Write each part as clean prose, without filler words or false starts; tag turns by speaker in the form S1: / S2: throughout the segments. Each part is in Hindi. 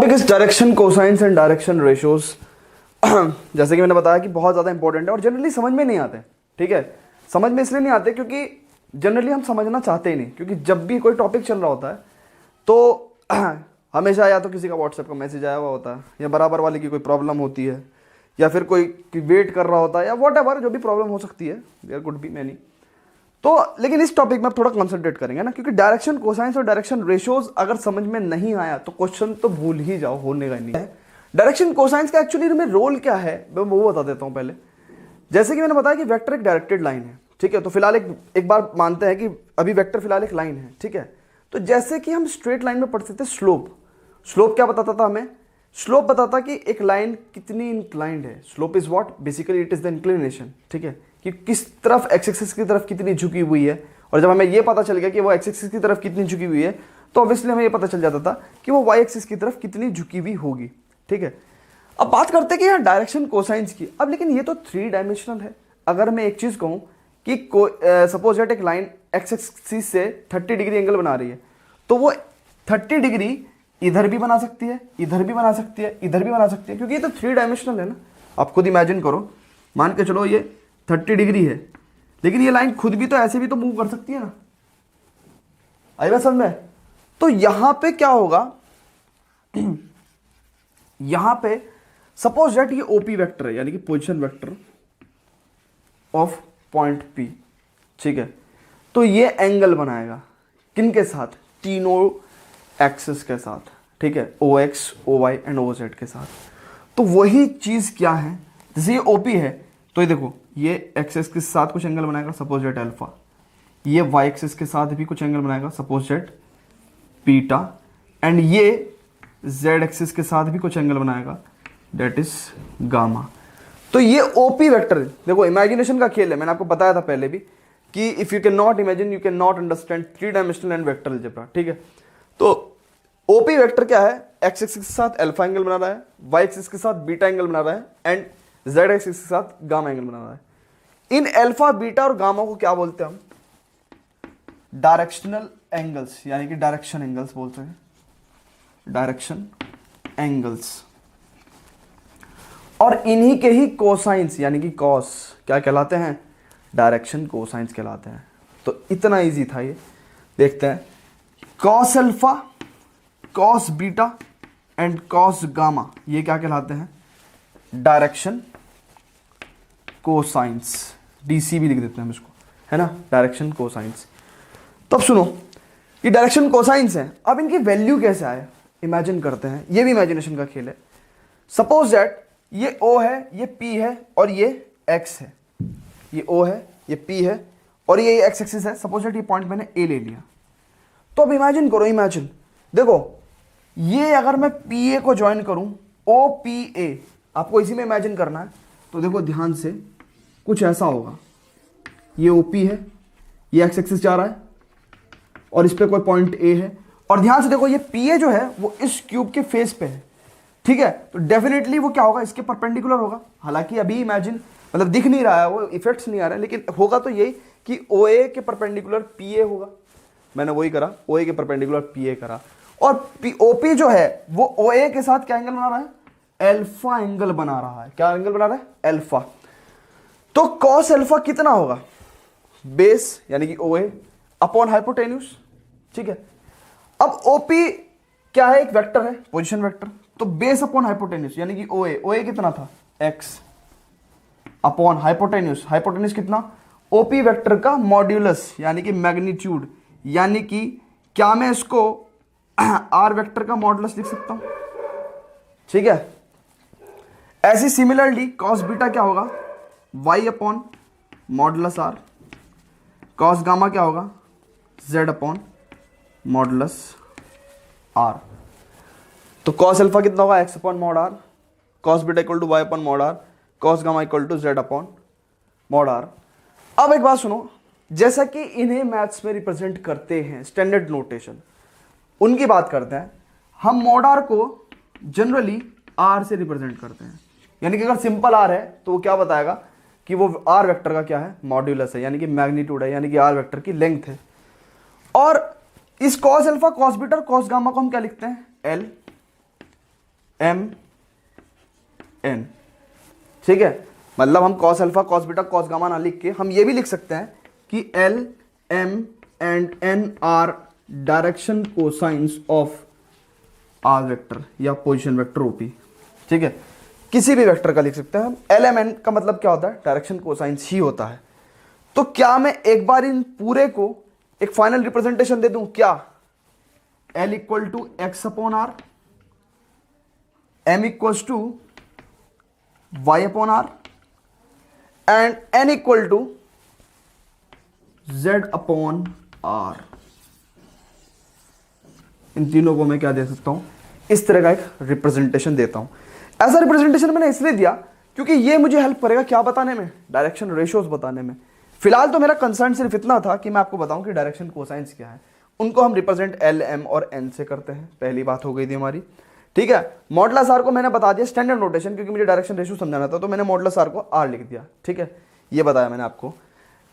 S1: Topic is direction cosines and direction ratios. जैसे कि मैंने बताया कि बहुत ज़्यादा इंपॉर्टेंट है और जनरली समझ में नहीं आते। ठीक है, समझ में इसलिए नहीं आते क्योंकि जनरली हम समझना चाहते ही नहीं, क्योंकि जब भी कोई टॉपिक चल रहा होता है तो हमेशा या तो किसी का व्हाट्सएप का मैसेज आया हुआ होता है, या बराबर वाले की कोई प्रॉब्लम होती है, या फिर कोई वेट कर रहा होता है, या वॉट एवर जो भी प्रॉब्लम हो सकती है, देयर कुड बी मैनी। तो लेकिन इस टॉपिक में थोड़ा कंसंट्रेट करेंगे ना, क्योंकि डायरेक्शन कोसाइंस और डायरेक्शन रेशियोज अगर समझ में नहीं आया तो क्वेश्चन तो भूल ही जाओ, होने का नहीं है। डायरेक्शन कोसाइंस का एक्चुअली में रोल क्या है मैं वो बता देता हूं पहले। जैसे कि मैंने बताया कि वेक्टर एक डायरेक्टेड लाइन है, ठीक है। तो फिलहाल एक बार मानते हैं कि अभी वेक्टर फिलहाल एक लाइन है, ठीक है। तो जैसे कि हम स्ट्रेट लाइन में पढ़ते थे स्लोप क्या बताता था हमें? स्लोप बताता कि एक लाइन कितनी इंक्लाइंड है। Slope is what? Basically it is the inclination, ठीक है, कि किस तरफ एक्स एक्सिस की तरफ कितनी झुकी हुई है। और जब हमें ये पता चल गया कि वो एक्स एक्सिस की तरफ कितनी झुकी हुई है तो ऑब्वियसली हमें ये पता चल जाता था कि वो वाई एक्सिस की तरफ कितनी झुकी हुई होगी, ठीक है। अब बात करते हैं कि यहाँ डायरेक्शन कोसाइंस की। अब लेकिन ये तो 3 डायमेंशनल है। अगर मैं एक चीज कहूँ कि सपोज दैट एक लाइन एक्स एक्सिस से 30 डिग्री एंगल बना रही है, तो वो 30 डिग्री इधर भी बना सकती है, इधर भी बना सकती है, इधर भी बना सकती है, क्योंकि ये तो 3 डायमेंशनल है ना। आप खुद इमेजिन करो, मान के चलो ये 30 डिग्री है, लेकिन ये लाइन खुद भी तो ऐसे भी तो मूव कर सकती है ना। आई बात समझ में? तो यहां पे क्या होगा, यहां पे सपोज दैट ये ओपी वेक्टर है, यानी कि position vector of point P, ठीक है। तो ये एंगल बनाएगा किन के साथ? तीनों एक्सिस के साथ, ठीक है, O X, O Y and O Z के साथ। तो वही चीज क्या है, जैसे ये ओपी है तो ये देखो ये एक्स एक्सिस के साथ कुछ एंगल बनाएगा, सपोज दैट अल्फा। ये वाई एक्सिस के साथ भी कुछ एंगल बनाएगा, सपोज दैट बीटा। एंड ये जेड एक्सिस के साथ भी कुछ एंगल बनाएगा, दैट इज गामा। तो ये ओपी वेक्टर, देखो इमेजिनेशन का खेल है। मैंने आपको बताया था पहले भी कि if you can not imagine you can not understand 3 dimensional and vector algebra, ठीक है। तो ओपी वेक्टर क्या है? एक्स एक्सिस के साथ अल्फा एंगल बना रहा है, वाई एक्सिस के साथ बीटा एंगल बना रहा है, एंड जेड एक्सिस के साथ गामा एंगल बना रहा है। इन अल्फा, बीटा और गामा को क्या बोलते हैं हम? डायरेक्शनल एंगल्स, यानी कि डायरेक्शन एंगल्स बोलते हैं, डायरेक्शन एंगल्स। और इन्हीं के ही कोसाइंस यानी कि कॉस क्या कहलाते हैं? डायरेक्शन कोसाइंस कहलाते हैं। तो इतना इजी था ये। देखते हैं, cos alpha, cos beta and cos gamma, ये क्या कहलाते हैं? Direction cosines. डीसी भी लिख देते हैं हम इसको, है ना, डायरेक्शन कोसाइंस। तो अब सुनो, ये डायरेक्शन कोसाइंस है। अब इनकी वैल्यू कैसे आए इमेजिन करते हैं, ये भी इमेजिनेशन का खेल है। सपोज दैट ये O है, ये P है और ये X है। ये O है, ये P है और ये X एक्सिस है। सपोज दैट ये पॉइंट मैंने A ले लिया। तो अब इमेजिन करो, इमेजिन देखो, ये अगर मैं PA को ज्वाइन करूं, OPA, आपको इसी में इमेजिन करना है। तो देखो ध्यान से, कुछ ऐसा होगा, ये OP है, ये X एक्सिस जा रहा है और इस पे कोई पॉइंट A है। और ध्यान से देखो, ये PA जो है वो इस क्यूब के फेस पे है, ठीक है। तो डेफिनेटली वो क्या होगा? इसके परपेंडिकुलर होगा। हालांकि अभी इमेजिन मतलब दिख नहीं रहा है, वो इफेक्ट्स नहीं आ रहे हैं, लेकिन होगा तो यही कि OA के परपेंडिकुलर PA होगा। मैंने वही करा, OA के परपेंडिकुलर PA करा। और OP जो है वो OA के साथ क्या एंगल बना रहा है? अल्फा एंगल बना रहा है। क्या एंगल बना रहा है? अल्फा। तो कॉस अल्फा कितना होगा? बेस यानी कि OA अपॉन हाइपोटेन्यूस, ठीक है। अब OP क्या है? एक वेक्टर है, पोजीशन वेक्टर। तो बेस अपॉन हाइपोटेन्यूस यानी कि OA कितना था? X upon hypotenuse. हाइपोटेन्यूस कितना? OP वेक्टर का मॉड्यूलस यानी कि मैग्नीट्यूड। यानी कि क्या मैं इसको R वेक्टर का मॉड्यूलस लिख सकता हूं? ठीक है। ऐसी सिमिलरली कॉस बीटा क्या होगा? Y upon modulus R। Cos gamma क्या होगा? Z upon modulus R। तो कॉस अल्फा कितना होगा? X upon mod R। Cos beta equal to Y upon mod R। Cos gamma equal to Z upon mod R। अब एक बात सुनो, जैसा कि इन्हें मैथ्स में रिप्रेजेंट करते हैं स्टैंडर्ड नोटेशन, उनकी बात करते हैं। हम मॉड R को जनरली R से रिप्रेजेंट करते हैं। यानी कि अगर सिंपल R है तो वो क्या बताएगा कि वो R वेक्टर का क्या है? मॉड्यूलस है, यानी कि मैग्नीट्यूड है, यानी कि R वेक्टर की लेंथ है। और इस कॉस अल्फा, कॉस बीटा और कॉस गामा को हम क्या लिखते हैं? L एम एन, ठीक है। मतलब हम cos alpha cos beta cos gamma ना लिख के हम ये भी लिख सकते हैं कि L M and N are direction cosines of R vector या पोजीशन वेक्टर ओपी, ठीक है। किसी भी वेक्टर का लिख सकते हैं हम। एल एम एन का मतलब क्या होता है, डायरेक्शन कोसाइंस ही होता है। तो क्या मैं एक बार इन पूरे को एक फाइनल रिप्रेजेंटेशन दे दूं, क्या L equal to x upon R, M equals to Y upon R and N equal to Z upon R. इन तीनों को मैं क्या दे सकता हूं, इस तरह का एक रिप्रेजेंटेशन देता हूं। ऐसा रिप्रेजेंटेशन मैंने इसलिए दिया क्योंकि ये मुझे हेल्प करेगा क्या बताने में, डायरेक्शन रेशियोज बताने में। फिलहाल तो मेरा कंसर्न सिर्फ इतना था कि मैं आपको बताऊं कि डायरेक्शन कोसाइंस क्या है। उनको हम रिप्रेजेंट एल एम और एन से करते हैं, पहली बात हो गई थी हमारी, ठीक है। मॉडुलस आर को मैंने बता दिया स्टैंडर्ड नोटेशन, क्योंकि मुझे डायरेक्शन रेशियो समझाना था तो मैंने मॉडुलस आर को आर लिख दिया, ठीक है। ये बताया मैंने आपको।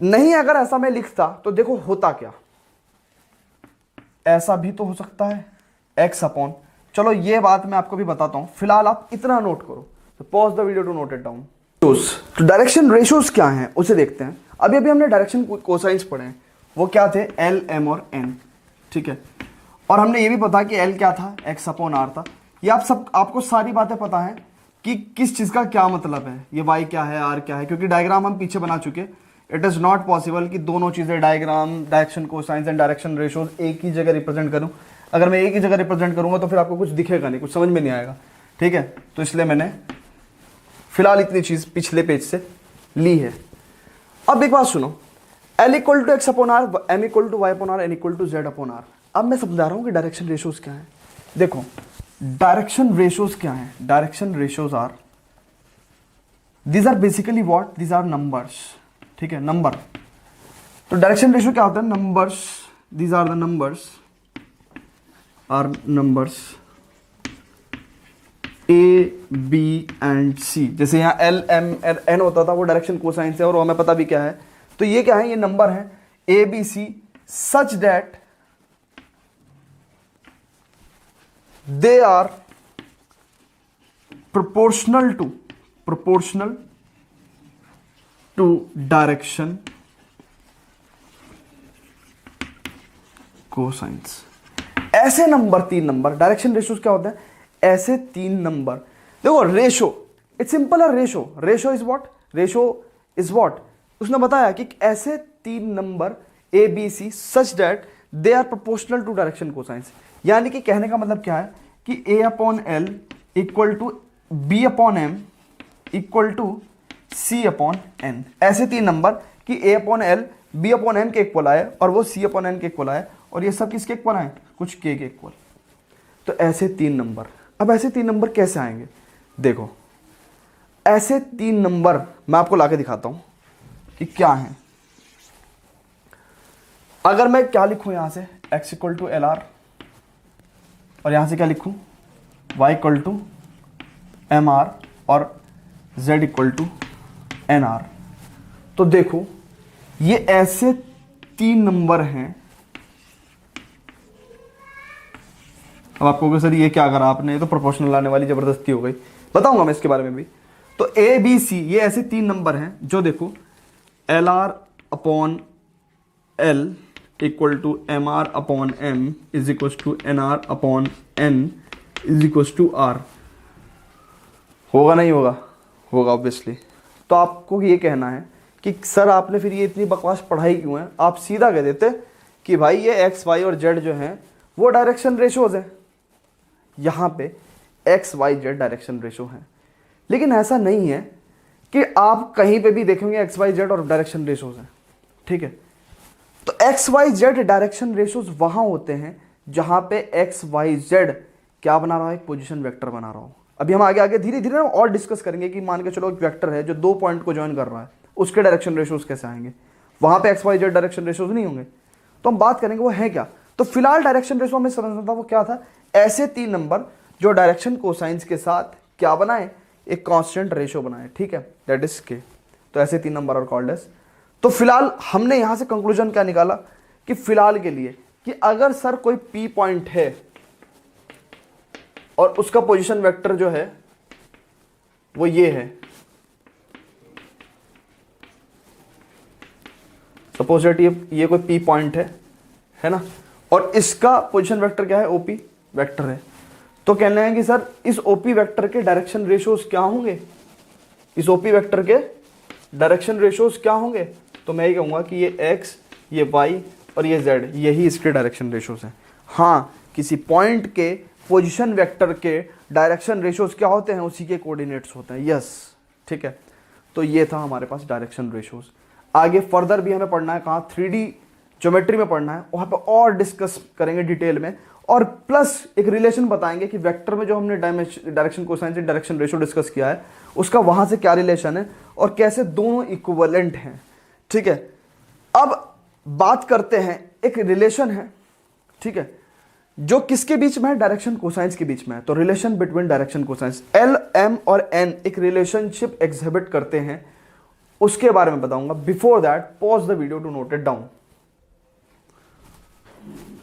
S1: नहीं अगर ऐसा मैं लिखता तो देखो होता क्या, ऐसा भी तो हो सकता है एक्स अपॉन, चलो ये बात मैं आपको भी बताता हूं, फिलहाल आप इतना नोट करो, तो pause the video to note it down. तो डायरेक्शन रेशियोज क्या हैं उसे देखते हैं। अभी अभी हमने डायरेक्शन कोसाइंस पढ़े हैं, वो क्या थे, एल एम और एन, ठीक है। और हमने ये भी पता कि एल क्या था, एक्स अपॉन आर था। ये आपको सारी बातें पता है कि किस चीज़ का क्या मतलब है, ये वाई क्या है, आर क्या है, क्योंकि डायग्राम हम पीछे बना चुके। इट इज़ नॉट पॉसिबल कि दोनों चीज़ें, diagram, direction cosines and direction ratios एक ही जगह रिप्रेजेंट करूँ। अगर मैं एक ही जगह रिप्रेजेंट करूँगा तो फिर आपको कुछ दिखेगा नहीं, कुछ समझ में नहीं आएगा, ठीक है। तो इसलिए मैंने फिलहाल इतनी चीज़ पिछले पेज से ली है। अब एक बात सुनो, L equal to x upon R, M equal to Y upon R, N equal to Z upon R. अब मैं समझा रहा हूँ कि डायरेक्शन रेशियोज क्या है। देखो डायरेक्शन रेशियोज क्या है, direction ratios are, these are basically what, these are numbers, ठीक है, नंबर। तो डायरेक्शन रेशियो क्या होता है, numbers, these are the numbers, are numbers A, B and C। जैसे यहाँ L, M, N होता था वो डायरेक्शन कोसाइंस है, और हमें पता भी क्या है, तो ये क्या है, ये नंबर है A, B, C such that they are proportional to direction cosines. ऐसे नंबर, तीन नंबर, डायरेक्शन रेशियोज क्या होता है, ऐसे तीन नंबर। देखो रेशो, इट्स सिंपल है, रेशो इज व्हाट, उसने बताया कि ऐसे तीन number A B C such that they are proportional to direction cosines. यानी कि कहने का मतलब क्या है कि A upon L equal to B upon M equal to C upon N. ऐसे तीन नंबर कि A upon L B upon M के इक्वल आए और वो सी अपॉन एन के इक्वल आए, और ये सब किसके इक्वल आए, कुछ के इक्वल। तो ऐसे तीन नंबर, अब ऐसे तीन नंबर कैसे आएंगे, देखो ऐसे तीन नंबर मैं आपको लाके दिखाता हूं कि क्या है। अगर मैं क्या लिखूं यहां से, x equal to L R, और यहां से क्या लिखूं, y equal to M R, और z equal to N R. तो देखो ये ऐसे तीन नंबर हैं। अब आपको कहोगे सर ये क्या करा आपने, ये तो प्रोपोर्शनल लाने वाली जबरदस्ती हो गई, बताऊंगा मैं इसके बारे में भी। तो ए बी सी ये ऐसे तीन नंबर हैं जो देखो L R upon L equal to M R upon M is equal to N R upon N is equal to R. होगा नहीं होगा, होगा ऑब्वियसली। तो आपको ये कहना है कि सर आपने फिर ये इतनी बकवास पढ़ाई क्यों है, आप सीधा कह देते कि भाई ये एक्स वाई और जेड जो हैं वो डायरेक्शन रेशोज हैं, यहाँ पे x y z direction ratio हैं। लेकिन ऐसा नहीं है कि आप कहीं पे भी देखेंगे एक्स वाई जेड और डायरेक्शन रेशोज हैं, ठीक है। तो x y z direction ratios वहाँ होते हैं जहाँ पे एक्स वाई जेड क्या बना रहा है, एक पोजीशन वेक्टर बना रहा हो। अभी हम आगे आगे धीरे धीरे और डिस्कस करेंगे कि मान के चलो एक वेक्टर है जो दो पॉइंट को ज्वाइन कर रहा है, उसके डायरेक्शन रेशोज कैसे आएंगे, वहाँ पे x y z direction ratios नहीं होंगे। तो हम बात करेंगे वो है क्या। तो फिलहाल डायरेक्शन रेशो हमें समझना था वो क्या था, ऐसे तीन नंबर जो डायरेक्शन कोसाइंस के साथ क्या बनाए, एक कांस्टेंट रेशो बनाए, ठीक है, दैट इज के। तो ऐसे तीन नंबर और कॉल्ड एज। तो फिलहाल हमने यहां से कंक्लूजन क्या निकाला कि फिलहाल के लिए कि अगर सर कोई पी पॉइंट है, और उसका पोजीशन वेक्टर जो है वो ये है। सपोज दैट ये कोई पी पॉइंट है ना, और इसका पोजीशन वेक्टर क्या है, ओपी वेक्टर है। तो कहना है कि सर इस ओपी वेक्टर के डायरेक्शन रेशियोज क्या होंगे, इस ओपी वेक्टर के डायरेक्शन रेशियोज क्या होंगे। तो मैं ये कहूँगा कि ये एक्स, ये वाई और ये जेड, यही इसके डायरेक्शन रेशियोज हैं। हाँ, किसी पॉइंट के पोजीशन वेक्टर के डायरेक्शन रेशियोज क्या होते हैं, उसी के कोऑर्डिनेट्स होते हैं। यस, ठीक है। तो ये था हमारे पास डायरेक्शन रेशियोज। आगे फर्दर भी हमें पढ़ना है, कहाँ 3D ज्योमेट्री में पढ़ना है, वहाँ पे और डिस्कस करेंगे डिटेल में, और प्लस एक रिलेशन बताएंगे कि वेक्टर में जो हमने डायरेक्शन कोसाइन से डायरेक्शन रेशियो डिस्कस किया है उसका वहाँ से क्या रिलेशन है और कैसे दोनों इक्विवेलेंट हैं। ठीक है, अब बात करते हैं, एक रिलेशन है, ठीक है, जो किसके बीच में है, डायरेक्शन कोसाइंस के बीच में है। तो relation between direction cosines, L, M और एन एक रिलेशनशिप एग्जिबिट करते हैं, उसके बारे में बताऊंगा। Before that pause the video to note it down.